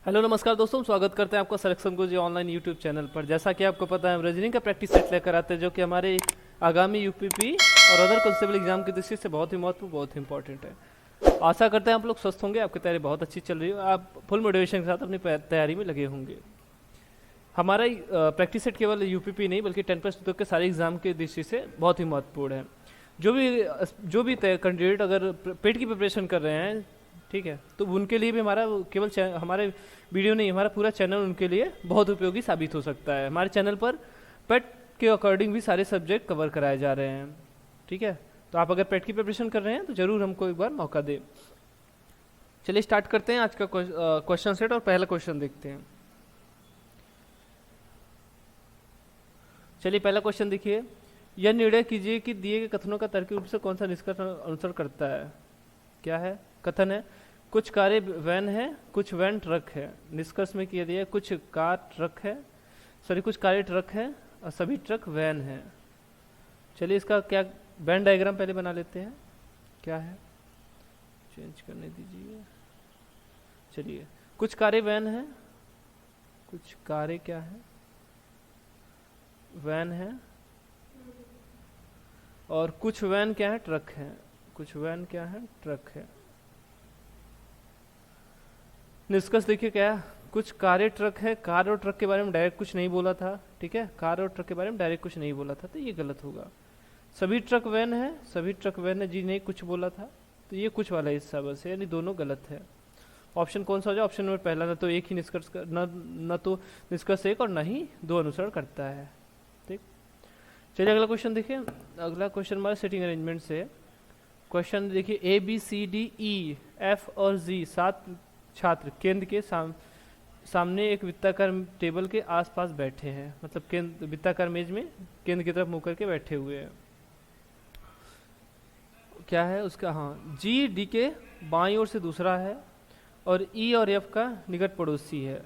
Hello नमस्कार दोस्तों, स्वागत करते हैं आपका सिलेक्शन गुरुजी ऑनलाइन यूट्यूब चैनल पर। जैसा कि आपको पता है, हम रीजनिंग का प्रैक्टिस सेट लेकर आते हैं जो कि हमारे आगामी यूपीपी और अदर कांस्टेबल एग्जाम की दृष्टि से बहुत ही महत्वपूर्ण, बहुत ही इंपॉर्टेंट है। आशा करते हैं आप लोग स्वस्थ होंगे, आपकी तैयारी बहुत अच्छी चल रही है, आप फुल मोटिवेशन के साथ अपनी तैयारी में लगे होंगे। हमारा प्रैक्टिस सेट केवल यूपीपी नहीं बल्कि 10+ तक के सारे एग्जाम की दृष्टि से बहुत ही महत्वपूर्ण है। जो भी कैंडिडेट अगर पेट की प्रिपरेशन कर रहे हैं, ठीक है, तो उनके लिए भी हमारा केवल हमारे वीडियो नहीं, हमारा पूरा चैनल उनके लिए बहुत उपयोगी साबित हो सकता है। हमारे चैनल पर पेट के अकॉर्डिंग भी सारे सब्जेक्ट कवर कराए जा रहे हैं, ठीक है। तो आप अगर पेट की प्रिपरेशन कर रहे हैं तो जरूर हमको एक बार मौका दें। चलिए स्टार्ट करते हैं आज का क्वेश्चन सेट और पहला क्वेश्चन देखते हैं। चलिए पहला क्वेश्चन देखिए। यह निर्णय कीजिए कि दिए गए कथनों का तर्क रूप से कौन सा निष्कर्ष अनुसरण करता है। क्या है कथन? है कुछ कारें वैन है, कुछ वैन ट्रक है। निष्कर्ष में किया दिया कुछ कार ट्रक है, सॉरी कुछ कारें ट्रक है और सभी ट्रक वैन है। चलिए इसका क्या वैन डायग्राम पहले बना लेते हैं। क्या है, चेंज करने दीजिए। चलिए कुछ कारें वैन है, कुछ कारें क्या है, वैन है, और कुछ वैन क्या है, ट्रक है। कुछ वैन क्या है, ट्रक है। निष्कर्ष देखिए क्या है, कुछ कारें ट्रक है। कार और ट्रक के बारे में डायरेक्ट कुछ नहीं बोला था, ठीक है, कार और ट्रक के बारे में डायरेक्ट कुछ नहीं बोला था, तो ये गलत होगा। सभी ट्रक वैन है, सभी ट्रक वैन है जी, नहीं कुछ बोला था, तो ये कुछ वाला हिस्सा बस है, यानी दोनों गलत है। ऑप्शन कौन सा हो जाए? ऑप्शन नंबर पहला। न तो एक ही निष्कर्ष न तो निष्कर्ष एक और न ही दो अनुसरण करता है। ठीक, चलिए अगला क्वेश्चन देखिए। अगला क्वेश्चन हमारे सेटिंग अरेंजमेंट से। क्वेश्चन देखिए, A B C D E F और जी 7 छात्र केंद्र के सामने एक वृत्ताकार टेबल के आसपास बैठे हैं। मतलब केंद्र वृत्ताकार मेज में केंद्र की तरफ मुंह करके बैठे हुए हैं। क्या है उसका? हाँ, जी डी के बाईं ओर से दूसरा है और ई और एफ का निकट पड़ोसी है।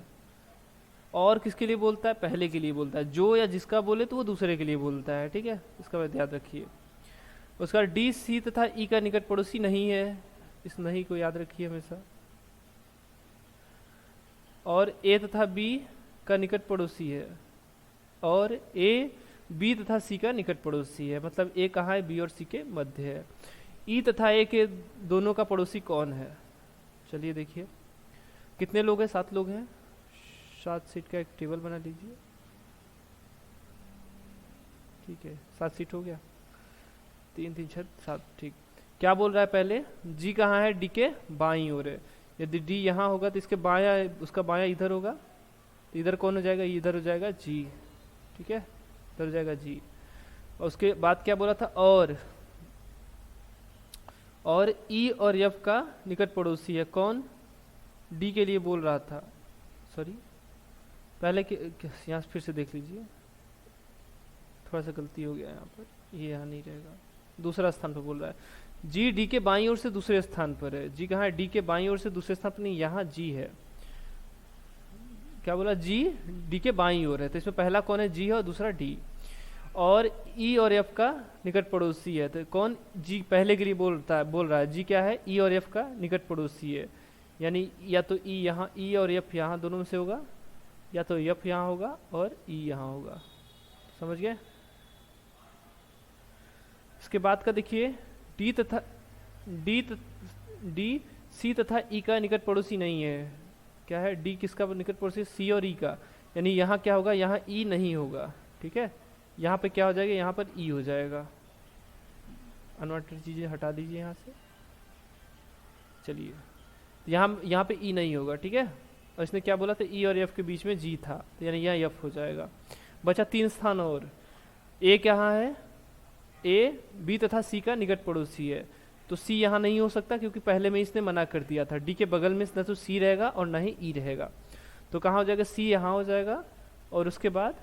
और किसके लिए बोलता है? पहले के लिए बोलता है। जो या जिसका बोले तो वो दूसरे के लिए बोलता है, ठीक है, इसका बात याद रखिए। उसका डी सी तथा ई का निकट पड़ोसी नहीं है, इस नहीं को याद रखिए हमेशा। और ए तथा बी का निकट पड़ोसी है, और ए बी तथा सी का निकट पड़ोसी है। मतलब ए कहाँ है? बी और सी के मध्य है। ई तथा ए के दोनों का पड़ोसी कौन है? चलिए देखिए, कितने लोग हैं? 7 लोग हैं। 7 सीट का एक टेबल बना लीजिए, ठीक है, 7 सीट हो गया। 3 3 6 7, ठीक। क्या बोल रहा है पहले? जी कहाँ है? डी के बाईं ओर है। यदि डी यहाँ होगा तो इसके बाया, उसका बाया इधर होगा, तो इधर कौन हो जाएगा? इधर हो जाएगा जी, ठीक है, इधर हो जाएगा जी। और उसके बाद क्या बोला था? और ई और एफ का निकट पड़ोसी है कौन? डी के लिए बोल रहा था, सॉरी पहले यहाँ फिर से देख लीजिए, थोड़ा सा गलती हो गया यहाँ पर, ये यहाँ नहीं रहेगा, दूसरा स्थान पर बोल रहा है। जी डी के बाईं ओर से दूसरे स्थान पर है। जी कहाँ है? डी के बाईं ओर से दूसरे स्थान पर नहीं, यहाँ जी है। क्या बोला? जी डी के बाईं ओर है, तो इसमें पहला कौन है? जी है, और दूसरा डी। और ई और एफ का निकट पड़ोसी है, तो कौन? जी पहले के लिए बोल रहा है। जी क्या है? ई और एफ का निकट पड़ोसी है, यानी या तो ई यहाँ, ई और एफ यहाँ दोनों में से होगा, या तो एफ यहाँ होगा और ई यहाँ होगा। समझ गए? इसके बाद का देखिए, डी तथा डी सी तथा ई का निकट पड़ोसी नहीं है। क्या है? डी किसका निकट पड़ोसी? सी और ई का, यानी यहाँ क्या होगा? यहाँ ई नहीं होगा, ठीक है, यहाँ पे क्या हो जाएगा? यहाँ पर ई हो जाएगा। अनवांटेड चीजें हटा दीजिए यहाँ से। चलिए, यहाँ पे ई नहीं होगा, ठीक है। और इसने क्या बोला था? ई और एफ के बीच में जी था, तो यानी यहाँ एफ हो जाएगा। बचा 3 स्थान और। ए कहाँ है? ए बी तथा सी का निकट पड़ोसी है, तो सी यहाँ नहीं हो सकता क्योंकि पहले में इसने मना कर दिया था। डी के बगल में न तो सी रहेगा और न ही ई रहेगा, तो कहाँ हो जाएगा? सी यहाँ हो जाएगा, और उसके बाद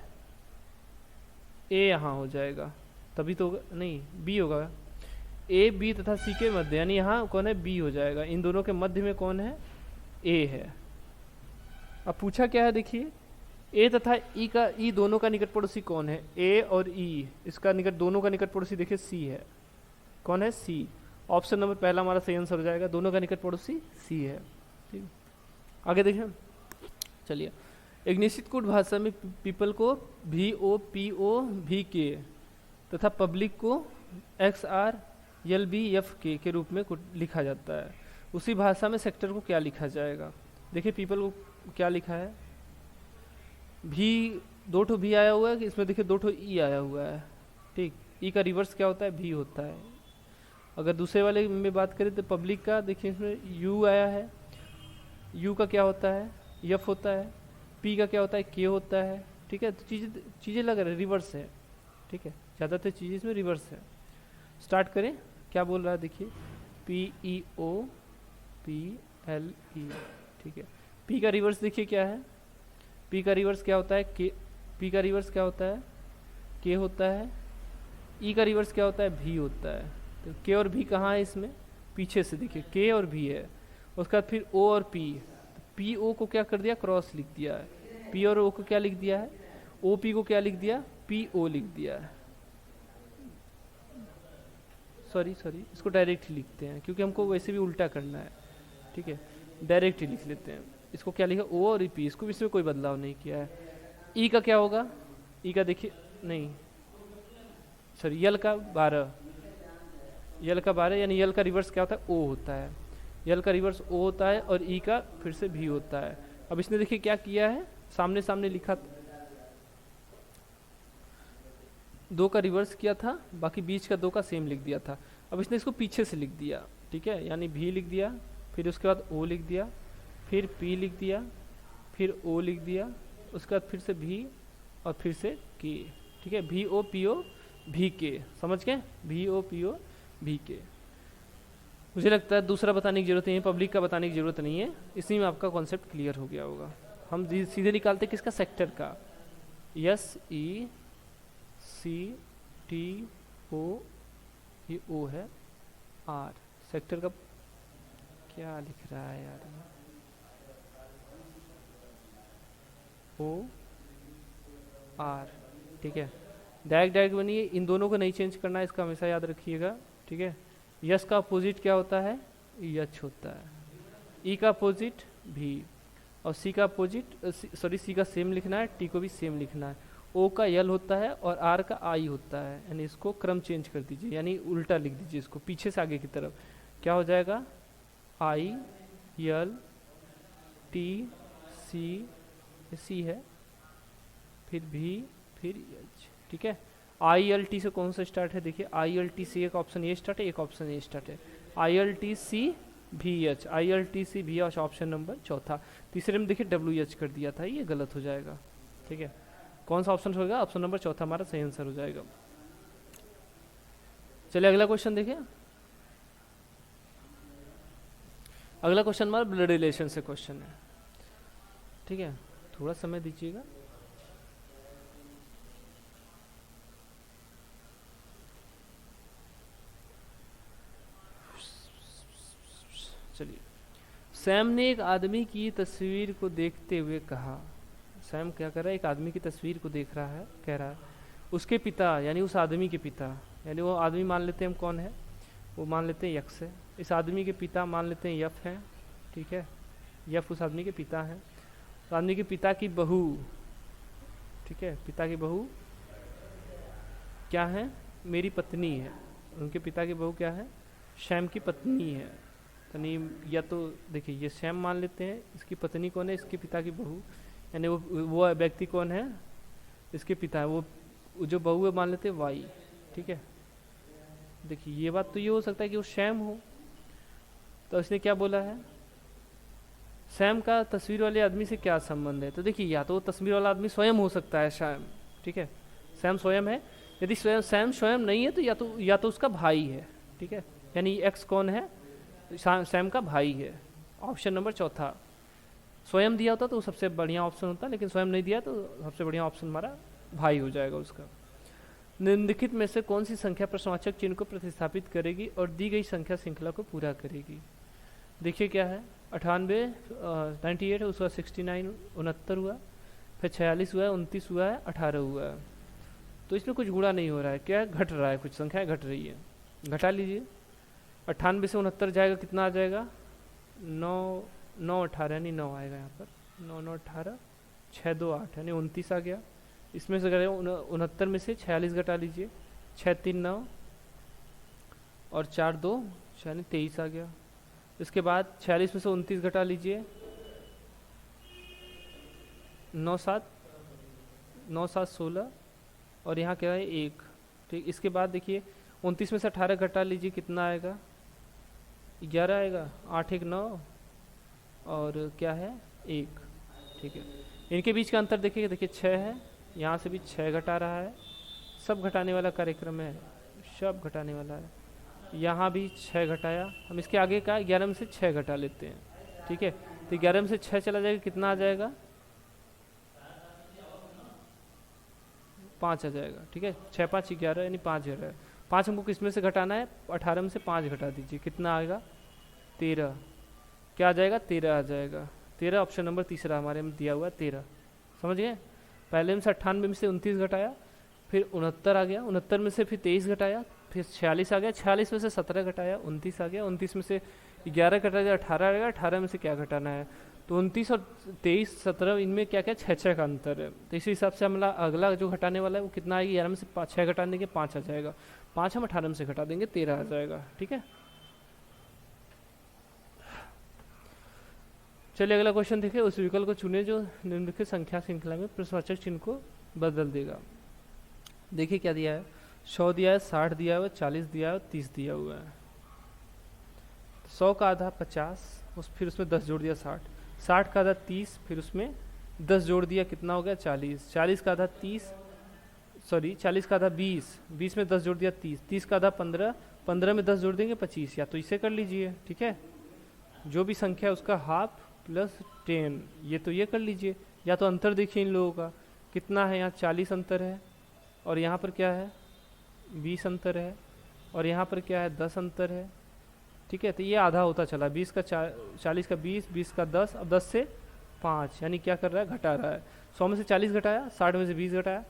ए यहाँ हो जाएगा, तभी तो नहीं, बी होगा। ए बी तथा सी के मध्य, यानी यहाँ कौन है? बी हो जाएगा। इन दोनों के मध्य में कौन है? ए है। अब पूछा क्या है देखिए, ए तथा ई दोनों का निकट पड़ोसी कौन है? ए और ई, इसका निकट, दोनों का निकट पड़ोसी देखिए सी है। कौन है? सी। ऑप्शन नंबर पहला हमारा सही आंसर हो जाएगा, दोनों का निकट पड़ोसी सी है। ठीक, आगे देखिए। चलिए, एक निश्चित कोड भाषा में पीपल को VOPOVK तथा पब्लिक को XRLBFK के रूप में लिखा जाता है। उसी भाषा में सेक्टर को क्या लिखा जाएगा? देखिए पीपल को क्या लिखा है, भी, दो ठो भी आया हुआ है, इसमें देखिए दो ठो ई आया हुआ है, ठीक। ई का रिवर्स क्या होता है? भी होता है। अगर दूसरे वाले में बात करें तो पब्लिक का देखिए इसमें यू आया है, यू का क्या होता है? यफ होता है। पी का क्या होता है? के होता है, ठीक है। तो चीज़ें लग रहा है रिवर्स है, ठीक है, ज़्यादातर चीज़ें इसमें रिवर्स है। स्टार्ट करें, क्या बोल रहा है देखिए, PEOPLE, ठीक है। पी का रिवर्स देखिए क्या है, पी का रिवर्स क्या होता है? के। पी का रिवर्स क्या होता है? के होता है। ई का रिवर्स क्या होता है? भी होता है। तो के और भी कहाँ है इसमें? पीछे से देखिए के और भी है। उसके बाद फिर ओ और पी, पी ओ को क्या कर दिया? क्रॉस लिख दिया है। पी और ओ को क्या लिख दिया है? ओ पी को क्या लिख दिया? पी ओ लिख दिया है। सॉरी इसको डायरेक्ट ही लिखते हैं क्योंकि हमको वैसे भी उल्टा करना है, ठीक है, डायरेक्ट ही लिख लेते हैं। इसको क्या लिखा? ओ और पी, इसको इसमें कोई बदलाव नहीं किया है। ई का क्या होगा? ई का देखिए, नहीं सॉरी, यल का 12, यल का 12, यानी यल का रिवर्स क्या होता है? ओ होता है। यल का रिवर्स ओ होता है और ई का फिर से भी होता है। अब इसने देखिए क्या किया है, सामने सामने लिखा, दो का रिवर्स किया था, बाकी बीच का दो का सेम लिख दिया था। अब इसने इसको पीछे से लिख दिया, ठीक है, यानी भी लिख दिया, फिर उसके बाद ओ लिख दिया, फिर पी लिख दिया, फिर ओ लिख दिया, उसके बाद फिर से भी और फिर से के, ठीक है। VOPO VK, समझ गए? VOPO VK। मुझे लगता है दूसरा बताने की जरूरत नहीं है, पब्लिक का बताने की जरूरत नहीं है, इसी में आपका कॉन्सेप्ट क्लियर हो गया होगा। हम सीधे निकालते किसका? सेक्टर का। SECTO, ये O है, R, सेक्टर का क्या लिख रहा है यार, OR, ठीक है। डायरेक्ट बनिए, इन दोनों को नहीं चेंज करना है, इसका हमेशा याद रखिएगा, ठीक है। यस का अपोजिट क्या होता है? यच होता है। ई का अपोजिट भी, और सी का अपोजिट, सॉरी सी का सेम लिखना है, टी को भी सेम लिखना है। ओ का यल होता है और आर का आई होता है, यानी इसको क्रम चेंज कर दीजिए, यानी उल्टा लिख दीजिए इसको, पीछे से आगे की तरफ। क्या हो जाएगा? आई यल टी सी, सी है, फिर भी, फिर एच, ठीक है। ILT से कौन सा स्टार्ट है? देखिए ILT से एक ऑप्शन ये स्टार्ट है, एक ऑप्शन ये स्टार्ट है। ILTC VH, ILTC VH option number चौथा। तीसरे में देखिए WH कर दिया था, ये गलत हो जाएगा, ठीक है। कौन सा ऑप्शन होगा? ऑप्शन नंबर चौथा हमारा सही आंसर हो जाएगा। चलिए अगला क्वेश्चन देखिए। अगला क्वेश्चन हमारा ब्लड रिलेशन से क्वेश्चन है, ठीक है, थोड़ा समय दीजिएगा। चलिए, सैम ने एक आदमी की तस्वीर को देखते हुए कहा, सैम क्या कर रहा है? एक आदमी की तस्वीर को देख रहा है, कह रहा है उसके पिता, यानी उस आदमी के पिता, यानी वो आदमी मान लेते हैं हम कौन है, वो मान लेते हैं यक्स है। इस आदमी के पिता मान लेते हैं यफ है, ठीक है, यफ उस आदमी के पिता है। तो आदमी के पिता की बहू, ठीक है, पिता की बहू क्या है? मेरी पत्नी है। उनके पिता की बहू क्या है? शैम की पत्नी है। यानी या तो देखिए ये शैम मान लेते हैं, इसकी पत्नी कौन है? इसके पिता की बहू, यानी वो व्यक्ति कौन है? इसके पिता, वो जो बहू है मान लेते हैं वाई, ठीक है। देखिए ये बात तो ये हो सकता है कि वो शैम हो, तो इसने क्या बोला है? सैम का तस्वीर वाले आदमी से क्या संबंध है? तो देखिए या तो वो तस्वीर वाला आदमी स्वयं हो सकता है सैम, ठीक है, सैम स्वयं है। यदि सैम स्वयं नहीं है तो या तो उसका भाई है, ठीक है, यानी एक्स कौन है? सैम का भाई है। ऑप्शन नंबर चौथा, स्वयं दिया होता तो सबसे बढ़िया ऑप्शन होता, लेकिन स्वयं नहीं दिया तो सबसे बढ़िया ऑप्शन हमारा भाई हो जाएगा उसका। निम्नलिखित में से कौन सी संख्या प्रश्नवाचक चिन्ह को प्रतिस्थापित करेगी और दी गई संख्या श्रृंखला को पूरा करेगी? देखिए क्या है, 98, 98, उसके बाद 69, 69 हुआ, फिर 46 हुआ है, 29 हुआ है, 18 हुआ है। तो इसमें कुछ गुणा नहीं हो रहा है, क्या घट रहा है, कुछ संख्याएं घट रही है, घटा लीजिए। 98 से 69 जाएगा, कितना आ जाएगा? 9, 9 18, यानी 9 आएगा यहाँ पर, 9 9 18, 6 2 8 यानी 29 आ गया। इसमें से अगर 69 में से 46 घटा लीजिए, 6 3 9 और 4 2 यानी 23 आ गया। इसके बाद 46 में से 29 घटा लीजिए, 9 7 9 7 16 और यहाँ क्या है 1। ठीक, इसके बाद देखिए 29 में से 18 घटा लीजिए, कितना आएगा 11 आएगा। 8 1 9 और क्या है 1। ठीक है, इनके बीच का अंतर देखिए, देखिए 6 है, यहाँ से भी 6 घटा रहा है। सब घटाने वाला कार्यक्रम है, सब घटाने वाला है। यहाँ भी 6 घटाया। हम इसके आगे का 11 में से 6 घटा लेते हैं। ठीक है, तो 11 में से 6 चला जाएगा, कितना आ जाएगा 5 आ जाएगा। ठीक है, 6 5 11 यानी 5 घटा है। 5 हमको किस में से घटाना है, 18 में से 5 घटा दीजिए, कितना आएगा 13। क्या आ जाएगा 13 आ जाएगा। 13 ऑप्शन नंबर तीसरा हमारे में दिया हुआ है 13। समझ गए, पहले में से 98 में से 29 घटाया, फिर 69 आ गया, 69 में से फिर 23 घटाया, फिर 46 आ गया, 46 में से 17 घटाया, 29 आ गया, 29 में से 11 घटा दिया, 18 आ गया। 18 में से क्या घटाना है, तो 29 और 23 17 इनमें क्या क्या 6 का अंतर है। तो इसी हिसाब से हमारा अगला जो घटाने वाला है वो कितना आएगी, 11 में से 6 घटा देंगे 5 आ जाएगा। 5 हम 18 में से घटा देंगे 13 आ जाएगा। ठीक है, चलिए अगला क्वेश्चन देखिए। उस विकल्प को चुने जो निम्नलिखित संख्या श्रृंखला में प्रश्नवाचक चिन्ह को बदल देगा। देखिए क्या दिया है, 100 दिया है, 60 दिया हुआ है, 40 दिया है, 30 दिया हुआ है। 100 का आधा 50, फिर उसमें 10 जोड़ दिया 60, 60 का आधा 30, फिर उसमें 10 जोड़ दिया, कितना हो गया 40, 40 का आधा 30, सॉरी 40 का आधा 20, 20 में 10 जोड़ दिया 30, 30 का आधा 15, 15 में 10 जोड़ देंगे 25। या तो इसे कर लीजिए, ठीक है, जो भी संख्या है उसका हाफ प्लस 10, ये तो ये कर लीजिए। या तो अंतर देखिए इन लोगों का कितना है, यहाँ 40 अंतर है और यहाँ पर क्या है 20 अंतर है और यहाँ पर क्या है 10 अंतर है। ठीक है, तो ये आधा होता चला, 20 का 40 का 20, 20 का 10, अब 10 से 5 यानी क्या कर रहा है घटा रहा है। 100 में से 40 घटाया, 60 में से 20 घटाया,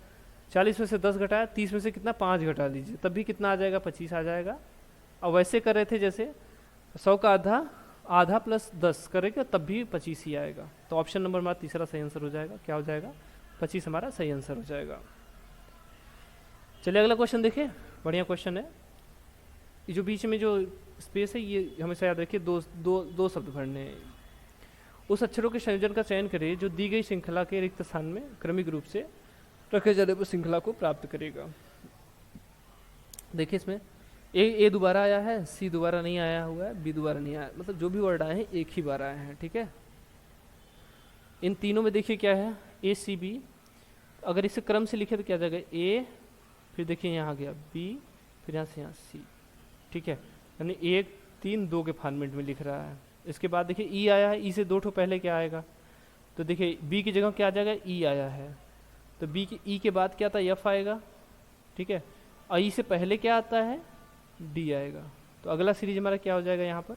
40 में से 10 घटाया, 30 में से कितना 5 घटा लीजिए, तब भी कितना आ जाएगा 25 आ जाएगा। अब वैसे कर रहे थे जैसे 100 का आधा, आधा प्लस 10 करेगा तब भी 25 ही आएगा। तो ऑप्शन नंबर हमारा तीसरा सही आंसर हो जाएगा। क्या हो जाएगा 25 हमारा सही आंसर हो जाएगा। चलिए अगला क्वेश्चन देखिए, बढ़िया क्वेश्चन है। ये जो बीच में जो स्पेस है ये हमेशा याद रखिए, दो शब्द भरने हैं। उस अक्षरों के संयोजन का चयन करें जो दी गई श्रृंखला के रिक्त स्थान में क्रमिक रूप से रखे जाने पर श्रृंखला को प्राप्त करेगा। देखिए इसमें ए दोबारा आया है, सी दोबारा नहीं आया हुआ है, बी दोबारा नहीं आया, मतलब जो भी वर्ड आए हैं एक ही बार आए हैं। ठीक है, इन तीनों में देखिए क्या है ए सी बी। अगर इसे क्रम से लिखे तो क्या जाएगा ए, फिर देखिए यहाँ गया बी, फिर यहाँ से यहाँ सी। ठीक है, यानी 1 3 2 के फॉर्मेट में लिख रहा है। इसके बाद देखिए ई आया है, ई से 2 ठो पहले क्या आएगा, तो देखिए बी की जगह क्या आ जाएगा ई आया है, तो बी की ई के बाद क्या आता है एफ आएगा। ठीक है, और ई से पहले क्या आता है डी आएगा। तो अगला सीरीज हमारा क्या हो जाएगा यहाँ पर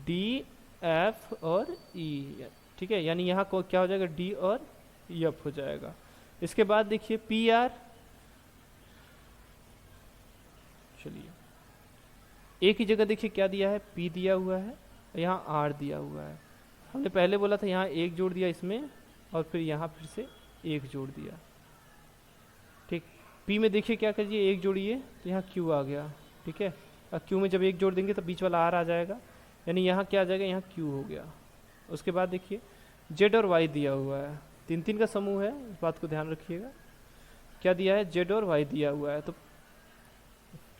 डी एफ और ई। ठीक है, यानी यहाँ को क्या हो जाएगा डी और एफ हो जाएगा। इसके बाद देखिए पी आर, चलिए ए की जगह देखिए क्या दिया है पी दिया हुआ है, यहाँ आर दिया हुआ है। हमने पहले बोला था यहाँ एक जोड़ दिया इसमें और फिर यहाँ फिर से एक जोड़ दिया। ठीक, पी में देखिए क्या करिए एक जोड़िए तो यहाँ क्यू आ गया। ठीक है, और क्यू में जब एक जोड़ देंगे तो बीच वाला आर आ जाएगा, यानी यहाँ क्या आ जाएगा यहाँ क्यू हो गया। उसके बाद देखिए जेड और वाई दिया हुआ है, 3 3 का समूह है, इस बात को ध्यान रखिएगा। क्या दिया है जेड और वाई दिया हुआ है, तो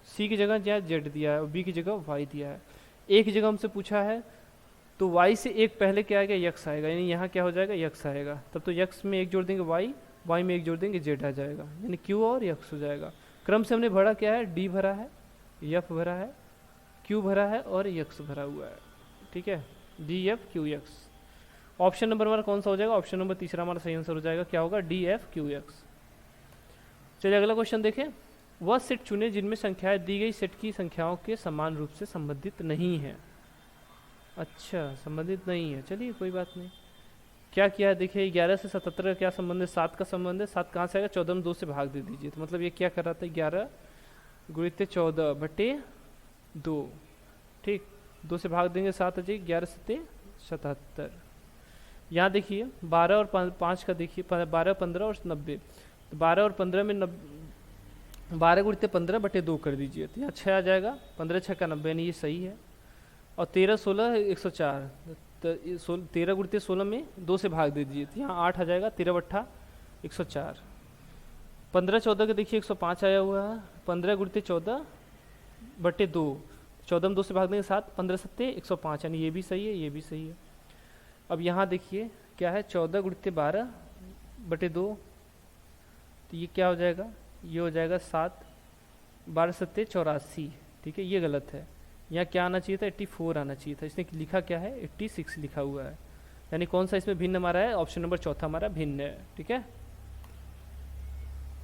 सी की जगह क्या जेड दिया है और बी की जगह वाई दिया है। ए की जगह हमसे पूछा है तो वाई से एक पहले क्या आएगा यक्स आएगा, यानी यहाँ क्या हो जाएगा यक्स आएगा। तब तो यक्स में एक जोड़ देंगे वाई, वाई में एक जोड़ देंगे जेड आ जाएगा, यानी क्यू और यक्स हो जाएगा। क्रम से हमने भरा क्या है डी भरा है, एफ भरा है, क्यू भरा है और यक्स भरा हुआ है। ठीक है, D F Q x. Option number हमारा कौन सा हो जाएगा, ऑप्शन नंबर तीसरा हमारा सही आंसर हो जाएगा। क्या होगा डी एफ क्यू यक्स। चलिए अगला क्वेश्चन देखें। वह सेट चुने जिनमें संख्याएं दी गई सेट की संख्याओं के समान रूप से संबंधित नहीं है। अच्छा, संबंधित नहीं है, चलिए कोई बात नहीं। क्या किया है देखिए 11 से 77 का क्या संबंध है, 7 का संबंध है। 7 कहाँ से आएगा 14 में 2 से भाग दे दीजिए, तो मतलब ये क्या कर रहा था 11 गुणित 14 बटे 2। ठीक, 2 से भाग देंगे 7 आ जाएगी, 11 7 77। यहाँ देखिए 12 और 5 का देखिए 12, 15 और 90, तो 12 और 15 में 12 गुणित 15 बटे 2 कर दीजिए, तो यहाँ 6 आ जाएगा, 15 6 का 90, यानी ये सही है। और 13 16 104, तो 13 गुणित 16 में 2 से भाग दे दीजिए, तो यहाँ 8 आ जाएगा, 13 बट्ठा 104। 15 14 का देखिए 105 आया हुआ है, 15 गुणित 14 बटे 2, 14 में 2 से भाग देंगे 7, 15 सत्ते 105, यानी ये भी सही है, ये भी सही है। अब यहाँ देखिए क्या है, 14 गुणित 12 बटे 2, तो ये क्या हो जाएगा, ये हो जाएगा 7, 12 सत्ते 84, ठीक है, ये गलत है। यहाँ क्या आना चाहिए था, 84 आना चाहिए था, इसने लिखा क्या है 86 लिखा हुआ है, यानी कौन सा इसमें भिन्न हमारा है, ऑप्शन नंबर चौथा हमारा भिन्न है, ठीक है।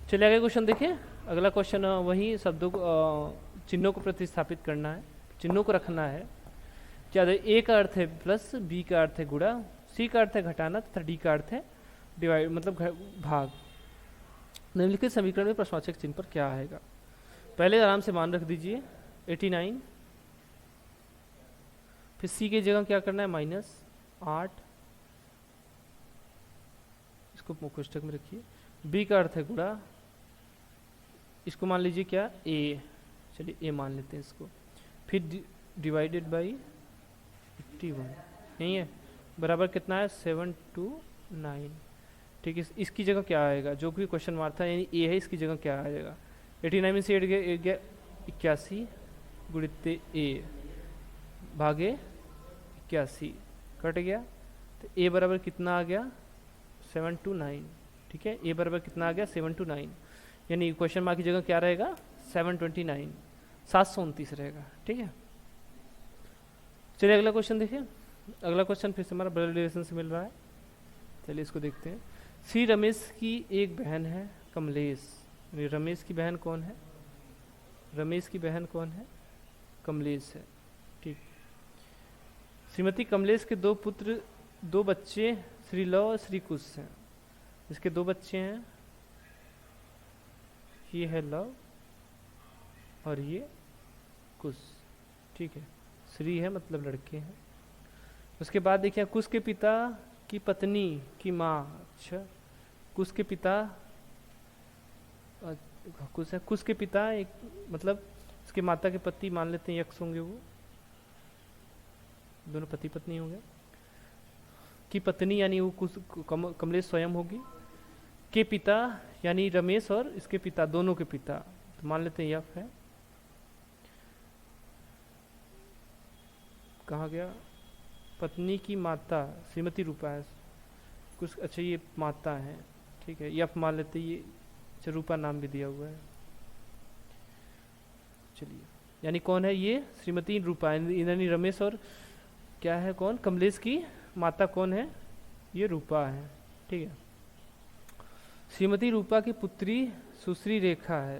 चलिए आगे क्वेश्चन देखिए। अगला क्वेश्चन वही शब्दों को चिन्हों को प्रतिस्थापित करना है, चिन्हों को रखना है। क्या ए का अर्थ है प्लस, बी का अर्थ है गुणा, सी का अर्थ है घटाना तथा डी का अर्थ है डिवाइड मतलब भाग। निम्नलिखित समीकरण में प्रश्नवाचक चिन्ह पर क्या आएगा। पहले आराम से मान रख दीजिए 89, फिर सी की जगह क्या करना है -8, इसको कोष्टक में रखिए। बी का अर्थ है गुणा, इसको मान लीजिए क्या ए, चलिए ए मान लेते हैं इसको, फिर डिवाइडेड बाई 81, यही है, बराबर कितना है 729, ठीक है। इसकी जगह क्या आएगा, जो भी क्वेश्चन मार्क था यानी ए है, इसकी जगह क्या आ जाएगा, 89 में से 8 गया 81 गुणित ए भागे 81 कट गया, तो ए बराबर कितना आ गया 729, ठीक है। ए बराबर कितना आ गया 729, यानी क्वेश्चन मार्क की जगह क्या रहेगा 729, 729 रहेगा, ठीक है। चलिए अगला क्वेश्चन देखिए। अगला क्वेश्चन फिर से हमारा ब्लड रिलेशन से मिल रहा है, चलिए इसको देखते हैं। श्री रमेश की एक बहन है कमलेश, रमेश की बहन कौन है, रमेश की बहन कौन है, कमलेश है, ठीक। श्रीमती कमलेश के 2 पुत्र 2 बच्चे श्री लव और श्री कुश हैं, इसके 2 बच्चे हैं, ये है लव और ये कुश, ठीक है। श्री है मतलब लड़के हैं। उसके बाद देखिए कुश के पिता की पत्नी की माँ, अच्छा कुश के पिता, कुश है, कुश के पिता एक मतलब उसके माता के पति मान लेते हैं यक्ष होंगे, वो दोनों पति पत्नी होंगे। की पत्नी यानी वो कुश कमलेश स्वयं होगी, के पिता यानी रमेश और इसके पिता दोनों के पिता, तो मान लेते हैं यफ है। कहाँ गया, पत्नी की माता श्रीमती रूपा है कुछ, अच्छा ये माता है, ठीक है, यफ मान लेते, ये अच्छा रूपा नाम भी दिया हुआ है, चलिए यानी कौन है ये श्रीमती रूपा, यानी रमेश और क्या है कौन, कमलेश की माता कौन है, ये रूपा है, ठीक है। श्रीमती रूपा की पुत्री सुश्री रेखा है,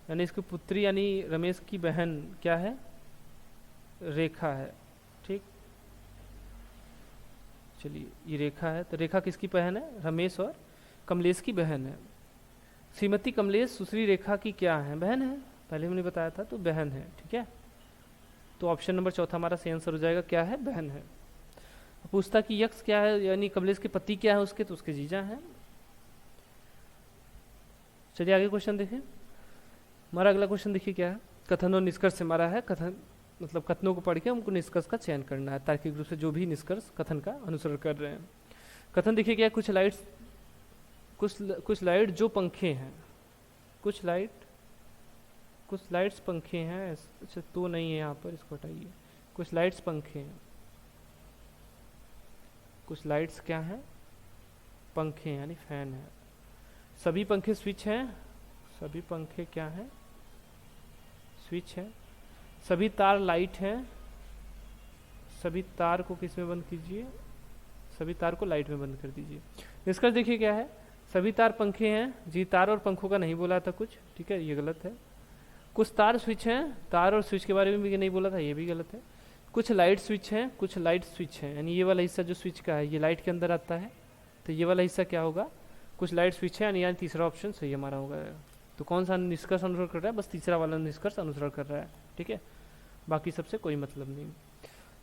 यानी इसकी पुत्री यानी रमेश की बहन क्या है, रेखा है, ठीक। चलिए ये रेखा है, तो रेखा किसकी बहन है, रमेश और कमलेश की बहन है। श्रीमती कमलेश सुश्री रेखा की क्या है, बहन है, पहले हमने बताया था, तो बहन है, ठीक है। तो ऑप्शन नंबर चौथा हमारा सही आंसर हो जाएगा, क्या है, बहन है। पूछता कि यक्ष क्या है, यानी कमलेश के पति क्या है उसके, तो उसके जीजा हैं। चलिए आगे क्वेश्चन देखें। हमारा अगला क्वेश्चन देखिए क्या है, कथन और निष्कर्ष हमारा है। कथन मतलब कथनों को पढ़ के हमको निष्कर्ष का चयन करना है, तार्किक रूप से जो भी निष्कर्ष कथन का अनुसरण कर रहे हैं। कथन देखिए क्या है, कुछ लाइट जो पंखे हैं, कुछ लाइट्स पंखे हैं, अच्छा तो नहीं है यहाँ पर, इसको हटाइए। कुछ लाइट्स पंखे हैं, कुछ लाइट्स क्या हैं, पंखे यानी फैन है। सभी पंखे स्विच हैं, सभी पंखे क्या हैं, स्विच है। सभी तार लाइट हैं, सभी तार को किस में बंद कीजिए, सभी तार को लाइट में बंद कर दीजिए। निष्कर्ष देखिए क्या है, सभी तार पंखे हैं, जी तार और पंखों का नहीं बोला था कुछ, ठीक है, ये गलत है। कुछ तार स्विच हैं, तार और स्विच के बारे में भी नहीं बोला था, ये भी गलत है। कुछ लाइट स्विच हैं, कुछ लाइट स्विच हैं, यानी ये वाला हिस्सा जो स्विच का है ये लाइट के अंदर आता है, तो ये वाला हिस्सा क्या होगा, कुछ लाइट स्विच है, यानी तीसरा ऑप्शन सही हमारा होगा। तो कौन सा निष्कर्ष अनुसरण कर रहा है, बस तीसरा वाला निष्कर्ष अनुसरण कर रहा है, ठीक है, बाकी सबसे कोई मतलब नहीं।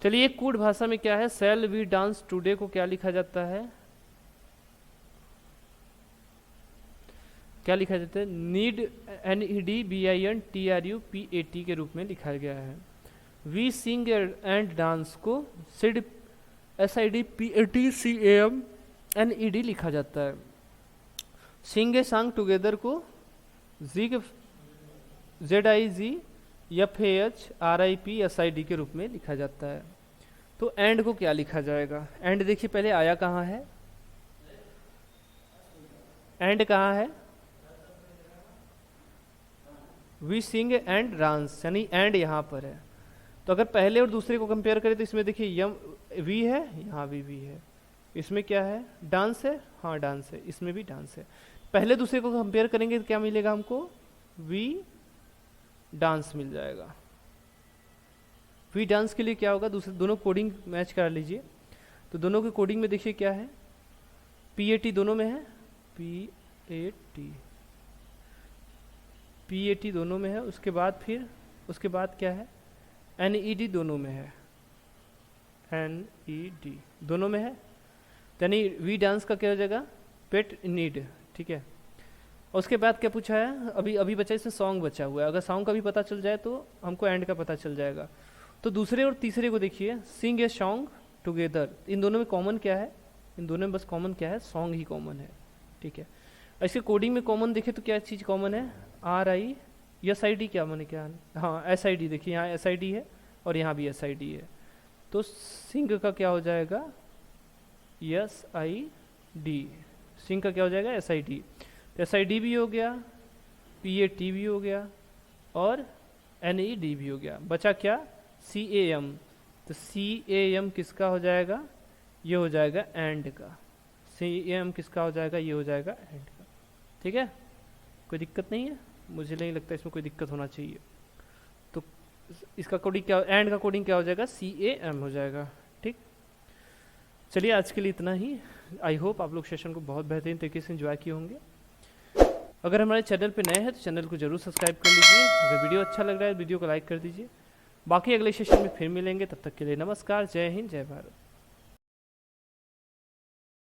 चलिए कूट भाषा में क्या है, सेल वी डांस टुडे को क्या लिखा जाता है, क्या लिखा जाता है, नीड NEDBINTRUPAT के रूप में लिखा गया है। वी सिंग एंड डांस को सिड SIDPATCAMNED लिखा जाता है। सिंग ए सांग टुगेदर को ZIG FAHRIPSID के रूप में लिखा जाता है। तो एंड को क्या लिखा जाएगा, एंड देखिए पहले आया कहाँ है, एंड कहाँ है, वी सिंग एंड डांस, यानी एंड यहाँ पर है। तो अगर पहले और दूसरे को कंपेयर करें तो इसमें देखिए यम वी है, यहाँ भी वी है, इसमें क्या है, डांस है, हाँ डांस है, इसमें भी डांस है। पहले दूसरे को कंपेयर करेंगे तो क्या मिलेगा हमको, वी डांस मिल जाएगा। वी डांस के लिए क्या होगा, दूसरे दोनों कोडिंग मैच करा लीजिए। तो दोनों के कोडिंग में देखिए क्या है, PAT दोनों में है, PAT दोनों में है। उसके बाद फिर उसके बाद क्या है, NED दोनों में है, NED दोनों में है। यानी वी डांस का क्या हो जाएगा, पेट नीड, ठीक है। और उसके बाद क्या पूछा है, अभी बचा इसमें सॉन्ग बचा हुआ है। अगर सॉन्ग का भी पता चल जाए तो हमको एंड का पता चल जाएगा। तो दूसरे और तीसरे को देखिए, सिंग ए सॉन्ग टुगेदर, इन दोनों में कॉमन क्या है, इन दोनों में बस कॉमन क्या है, सॉन्ग ही कॉमन है, ठीक है। इसके कोडिंग में कॉमन देखे तो क्या चीज़ कॉमन है, RISID क्या मैंने क्या, हाँ SID, देखिए यहाँ SID है और यहाँ भी SID है। तो सिंग का क्या हो जाएगा, SID, सिंग का क्या हो जाएगा, SID। तो SID भी हो गया, PAT भी हो गया और NED भी हो गया। बचा क्या, CAM। तो CAM किसका हो जाएगा, ये हो जाएगा एंड का। CAM किसका हो जाएगा, ये हो जाएगा एंड का, ठीक है। कोई दिक्कत नहीं है, मुझे नहीं लगता इसमें कोई दिक्कत होना चाहिए। तो इसका कोडिंग क्या, एंड का कोडिंग क्या हो जाएगा, CAM हो जाएगा, ठीक। चलिए आज के लिए इतना ही। आई होप आप लोग सेशन को बहुत बेहतरीन तरीके से एंजॉय किए होंगे। अगर हमारे चैनल पे नए हैं तो चैनल को जरूर सब्सक्राइब कर लीजिए। अगर वीडियो अच्छा लग रहा है वीडियो को लाइक कर दीजिए। बाकी अगले सेशन में फिर मिलेंगे, तब तक के लिए नमस्कार, जय हिंद, जय भारत।